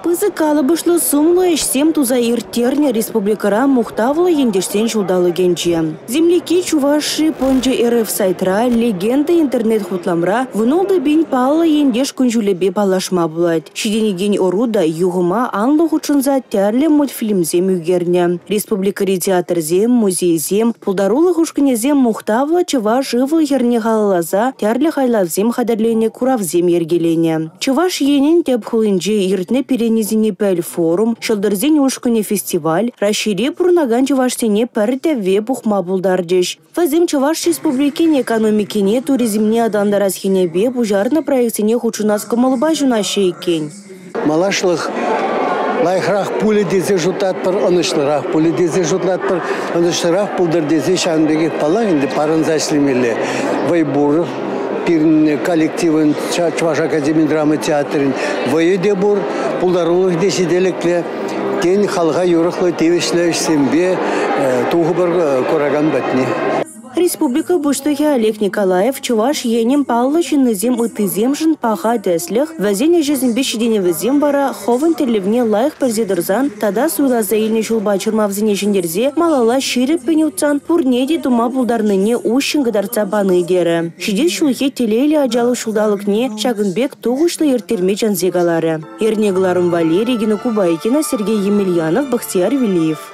Пызы калыбышлы сумлы ишсем туза иртерне республикара мухтавлы ендештен жудалы генче. Земляки Чуваши понче РФ сайтра легенда интернет хутламра вынолды бин палы ендеш күнжулебе палашма булать. Шиденеген оруда югыма анлы хучынза тярле мультфильмзем үгерне. Республикари театрзем, музейзем, пулдарулы хушкынезем мухтавлы Чуваш ывы ерне халалаза тярле хайлавзем хадерлене куравзем ергелене. Чуваш енен теп хулынже иртне перенезине пәл форум, шылдырзен ушкыне фестиваль, расшире пурнаган Чуваштене пәрді ве бұхма бұлдардеш. Вазем Чуваш республикене экономикене туризмне адандарасхене бе бұжарны проектене хучунас кымылба жунашы екен. Малашлық лайхрах пулі дезе жұтатпыр, ұнышлырақ пулі дезе жұтатпыр, ұнышлырақ пулдар дезе шанбеге пала енді парынзашлемелі вайбур пирн коллективын Чуваш академия драма театрын вайыде бур пулдарулық десиделікле кен халға юрықлы тевешлі сембе туғы бір көраган бәтіне. Республика Буштыхе Олег Николаев Чуваш енем паллы жынызем ытызем жын паға дәсліх, вәзене жезімбе шиденевізем бара ховын терлевне лайық бірзедірзан, тада суйлаза еліне жулба чырмавзіне жіндерзе, малала ширіп пен утсан, пурнеде дума бұлдарныне ушын ғыдарца баны дері. Шидет шулхе телейлі ажалы шулдалықне Шагынбек туғышлы ертерме жанзегалары. Ернегларым Валерий Генокубайкина, Сергей Емельянов, Бахтияр Велиев.